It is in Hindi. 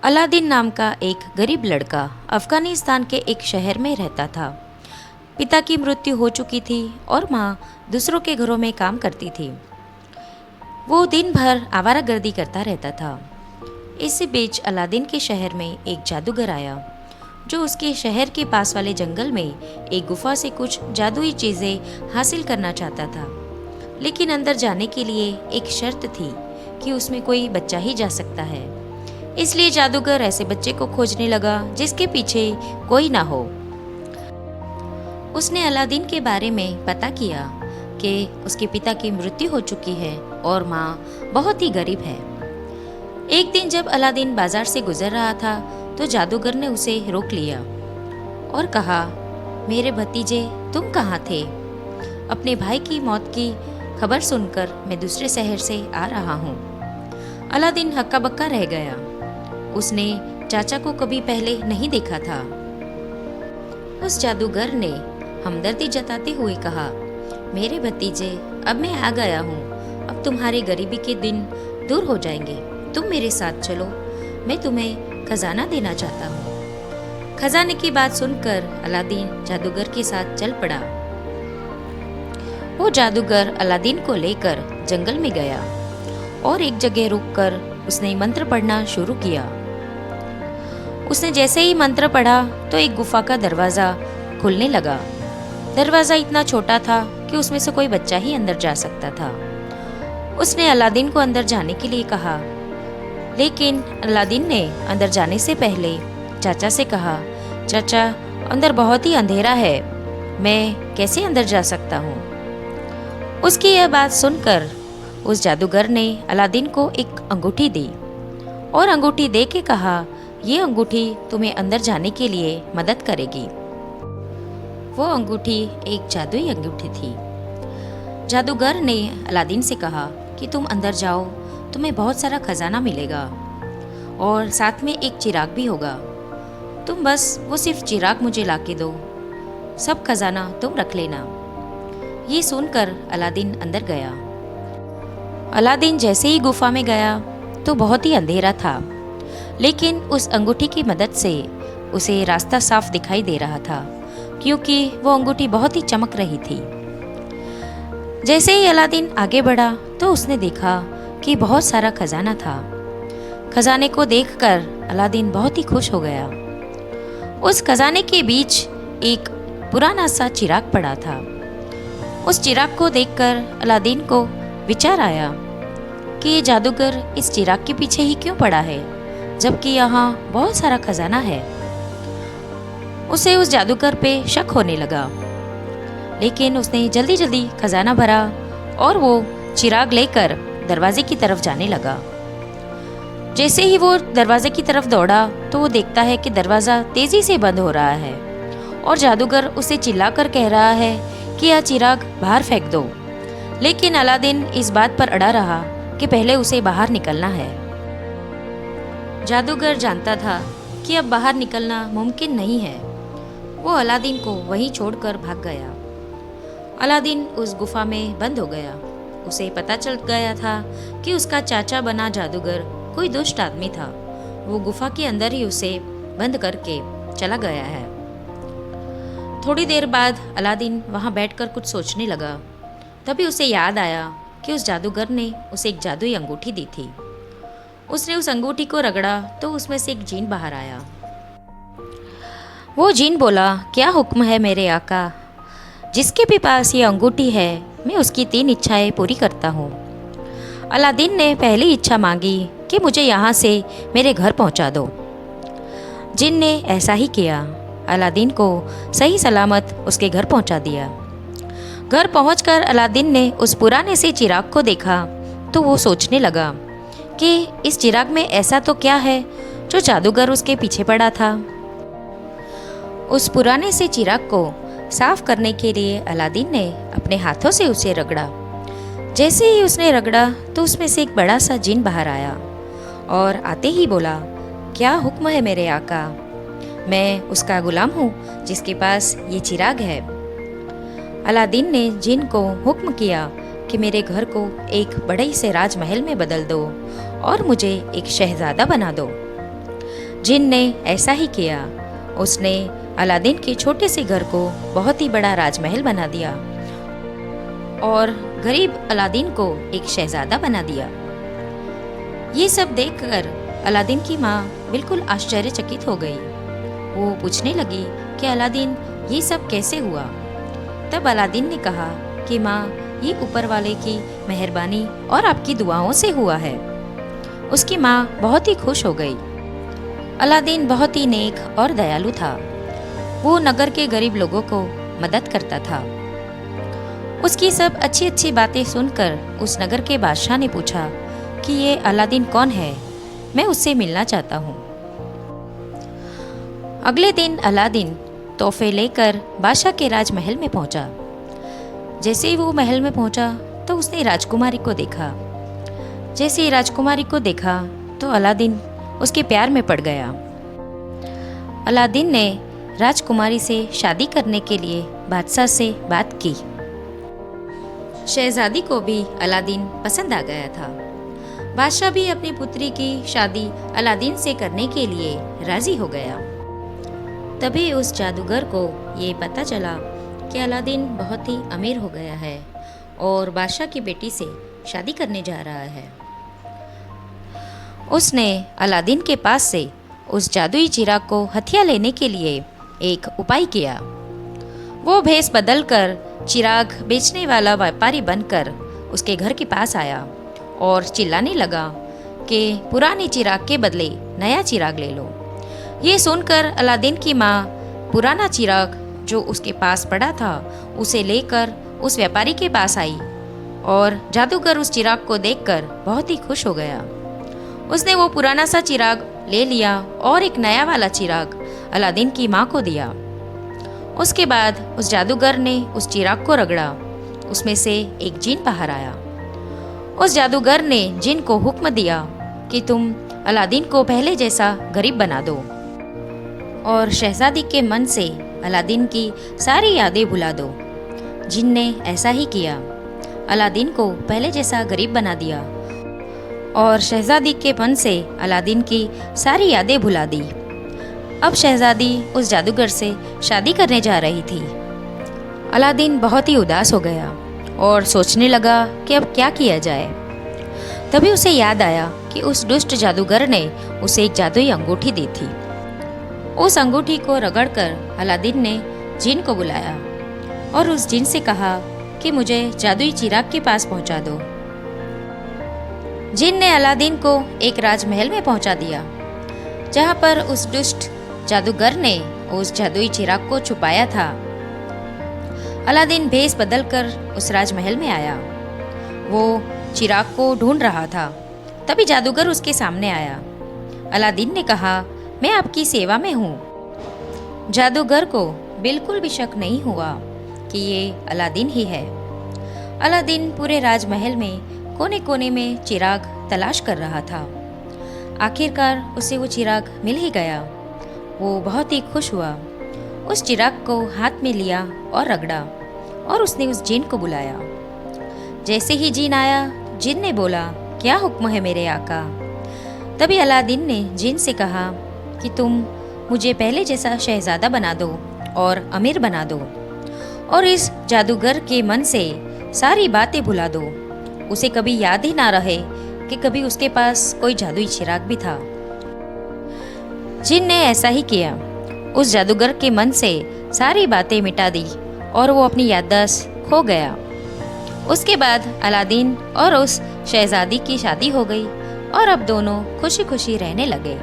अलादीन नाम का एक गरीब लड़का अफगानिस्तान के एक शहर में रहता था। पिता की मृत्यु हो चुकी थी और माँ दूसरों के घरों में काम करती थी। वो दिन भर आवारागर्दी करता रहता था। इसी बीच अलादीन के शहर में एक जादूगर आया जो उसके शहर के पास वाले जंगल में एक गुफा से कुछ जादुई चीज़ें हासिल करना चाहता था। लेकिन अंदर जाने के लिए एक शर्त थी कि उसमें कोई बच्चा ही जा सकता है। इसलिए जादूगर ऐसे बच्चे को खोजने लगा जिसके पीछे कोई ना हो। उसने अलादीन के बारे में पता किया कि उसके पिता की मृत्यु हो चुकी है और माँ बहुत ही गरीब है। एक दिन जब अलादीन बाजार से गुजर रहा था तो जादूगर ने उसे रोक लिया और कहा, मेरे भतीजे, तुम कहाँ थे? अपने भाई की मौत की खबर सुनकर मैं दूसरे शहर से आ रहा हूँ। अलादीन हक्का बक्का रह गया। उसने चाचा को कभी पहले नहीं देखा था। उस जादूगर ने हमदर्दी जताते हुए कहा, मेरे भतीजे, अब मैं आ गया हूँ। अब तुम्हारे गरीबी के दिन दूर हो जाएंगे। तुम मेरे साथ चलो, मैं तुम्हें खजाना देना चाहता हूँ। खजाने की बात सुनकर अलादीन जादूगर के साथ चल पड़ा। वो जादूगर अलादीन को लेकर जंगल में गया और एक जगह रुककर उसने मंत्र पढ़ना शुरू किया। उसने जैसे ही मंत्र पढ़ा तो एक गुफा का दरवाज़ा खुलने लगा। दरवाज़ा इतना छोटा था कि उसमें से कोई बच्चा ही अंदर जा सकता था। उसने अलादीन को अंदर जाने के लिए कहा, लेकिन अलादीन ने अंदर जाने से पहले चाचा से कहा, चाचा, अंदर बहुत ही अंधेरा है, मैं कैसे अंदर जा सकता हूँ? उसकी यह बात सुनकर उस जादूगर ने अलादीन को एक अंगूठी दी और अंगूठी दे के कहा, ये अंगूठी तुम्हें अंदर जाने के लिए मदद करेगी। वो अंगूठी एक जादुई अंगूठी थी। जादूगर ने अलादीन से कहा कि तुम अंदर जाओ, तुम्हें बहुत सारा खजाना मिलेगा और साथ में एक चिराग भी होगा। तुम बस वो सिर्फ चिराग मुझे लाके दो, सब खजाना तुम रख लेना। ये सुनकर अलादीन अंदर गया। अलादीन जैसे ही गुफा में गया तो बहुत ही अंधेरा था, लेकिन उस अंगूठी की मदद से उसे रास्ता साफ दिखाई दे रहा था क्योंकि वो अंगूठी बहुत ही चमक रही थी। जैसे ही अलादीन आगे बढ़ा तो उसने देखा कि बहुत सारा खजाना था। खजाने को देखकर अलादीन बहुत ही खुश हो गया। उस खजाने के बीच एक पुराना सा चिराग पड़ा था। उस चिराग को देखकर अलादीन को विचार आया कि ये जादूगर इस चिराग के पीछे ही क्यों पड़ा है जबकि यहाँ बहुत सारा खजाना है। उसे उस जादूगर पे शक होने लगा, लेकिन उसने जल्दी जल्दी खजाना भरा और वो चिराग लेकर दरवाजे की तरफ जाने लगा। जैसे ही वो दरवाजे की तरफ दौड़ा तो वो देखता है कि दरवाज़ा तेज़ी से बंद हो रहा है और जादूगर उसे चिल्लाकर कह रहा है कि यह चिराग बाहर फेंक दो। लेकिन अलादीन इस बात पर अड़ा रहा कि पहले उसे बाहर निकलना है। जादूगर जानता था कि अब बाहर निकलना मुमकिन नहीं है। वो अलादीन को वहीं छोड़कर भाग गया। अलादीन उस गुफा में बंद हो गया। उसे पता चल गया था कि उसका चाचा बना जादूगर कोई दुष्ट आदमी था। वो गुफा के अंदर ही उसे बंद करके चला गया है। थोड़ी देर बाद अलादीन वहाँ बैठकर कुछ सोचने लगा। तभी उसे याद आया कि उस जादूगर ने उसे एक जादुई अंगूठी दी थी। उसने उस अंगूठी को रगड़ा तो उसमें से एक जीन बाहर आया। वो जीन बोला, क्या हुक्म है मेरे आका? जिसके भी पास ये अंगूठी है मैं उसकी 3 इच्छाएं पूरी करता हूँ। अलादीन ने पहली इच्छा मांगी कि मुझे यहाँ से मेरे घर पहुँचा दो। जिन ने ऐसा ही किया। अलादीन को सही सलामत उसके घर पहुँचा दिया। घर पहुँचकर अलादीन ने उस पुराने से चिराग को देखा तो वो सोचने लगा कि इस चिराग में ऐसा तो क्या है जो जादूगर उसके पीछे पड़ा था। उस पुराने से चिराग को साफ करने के लिए अलादीन ने अपने हाथों से उसे रगड़ा। जैसे ही उसने रगड़ा तो उसमें से एक बड़ा सा जिन बाहर आया और आते ही बोला, क्या हुक्म है मेरे आका? मैं उसका गुलाम हूँ जिसके पास ये चिराग है। अलादीन ने जिन को हुक्म किया कि मेरे घर को एक बड़े से राजमहल में बदल दो और मुझे एक शहजादा बना दो। जिन ने ऐसा ही किया। उसने अलादीन के छोटे से घर को बहुत ही बड़ा राजमहल बना दिया और गरीब अलादीन को एक शहजादा बना दिया। ये सब देखकर अलादीन की माँ बिल्कुल आश्चर्यचकित हो गई। वो पूछने लगी कि अलादीन, ये सब कैसे हुआ? तब अलादीन ने कहा कि माँ, ये ऊपर वाले की मेहरबानी और आपकी दुआओं से हुआ है। उसकी माँ बहुत ही खुश हो गई। अलादीन बहुत ही नेक और दयालु था। वो नगर के गरीब लोगों को मदद करता था। उसकी सब अच्छी अच्छी बातें सुनकर उस नगर के बादशाह ने पूछा कि ये अलादीन कौन है, मैं उससे मिलना चाहता हूँ। अगले दिन अलादीन तोहफे लेकर बादशाह के राजमहल में पहुंचा। जैसे ही वो महल में पहुंचा तो उसने राजकुमारी को देखा। जैसे ही राजकुमारी को देखा तो अलादीन उसके प्यार में पड़ गया। अलादीन ने राजकुमारी से शादी करने के लिए बादशाह से बात की। शहजादी को भी अलादीन पसंद आ गया था। बादशाह भी अपनी पुत्री की शादी अलादीन से करने के लिए राजी हो गया। तभी उस जादूगर को ये पता चला कि अलादीन बहुत ही अमीर हो गया है और बादशाह की बेटी से शादी करने जा रहा है। उसने अलादीन के पास से उस जादुई चिराग को हथिया लेने के लिए एक उपाय किया। वो भेष बदलकर चिराग बेचने वाला व्यापारी बनकर उसके घर के पास आया और चिल्लाने लगा कि पुराने चिराग के बदले नया चिराग ले लो। ये सुनकर अलादीन की माँ पुराना चिराग जो उसके पास पड़ा था उसे लेकर उस व्यापारी के पास आई और जादूगर उस चिराग को देखकर बहुत ही खुश हो गया। उसने वो पुराना सा चिराग ले लिया और एक नया वाला चिराग अलादीन की माँ को दिया। उसके बाद उस जादूगर ने उस चिराग को रगड़ा। उसमें से एक जिन बाहर आया। उस जादूगर ने जिन को हुक्म दिया कि तुम अलादीन को पहले जैसा गरीब बना दो और शहजादी के मन से अलादीन की सारी यादें भुला दो। जिन ने ऐसा ही किया। अलादीन को पहले जैसा गरीब बना दिया और शहजादी के मन से अलादीन की सारी यादें भुला दी। अब शहजादी उस जादूगर से शादी करने जा रही थी। अलादीन बहुत ही उदास हो गया और सोचने लगा कि अब क्या किया जाए। तभी उसे याद आया कि उस दुष्ट जादूगर ने उसे एक जादुई अंगूठी दी थी। उस अंगूठी को रगड़कर अलादीन ने जिन को बुलाया और उस जिन से कहा कि मुझे जादुई चिराग के पास पहुंचा दो। जिन ने अलादीन को एक राजमहल में पहुंचा दिया जहां पर उस दुष्ट जादूगर ने उस जादुई चिराग को छुपाया था। अलादीन भेष बदलकर उस राजमहल में आया। वो चिराग को ढूंढ रहा था। तभी जादूगर उसके सामने आया। अलादीन ने कहा, मैं आपकी सेवा में हूँ। जादूगर को बिल्कुल भी शक नहीं हुआ कि ये अलादीन ही है। अलादीन पूरे राजमहल में कोने कोने में चिराग तलाश कर रहा था। आखिरकार उसे वो चिराग मिल ही गया। वो बहुत ही खुश हुआ। उस चिराग को हाथ में लिया और रगड़ा और उसने उस जिन को बुलाया। जैसे ही जिन आया, जिन ने बोला, क्या हुक्म है मेरे आका? तभी अलादीन ने जिन से कहा कि तुम मुझे पहले जैसा शहजादा बना दो और अमीर बना दो और इस जादूगर के मन से सारी बातें भुला दो। उसे कभी याद ही ना रहे कि कभी उसके पास कोई जादुई चिराग भी था। जिन ने ऐसा ही किया। उस जादूगर के मन से सारी बातें मिटा दी और वो अपनी याददाश्त खो गया। उसके बाद अलादीन और उस शहजादी की शादी हो गई और अब दोनों खुशी खुशी रहने लगे।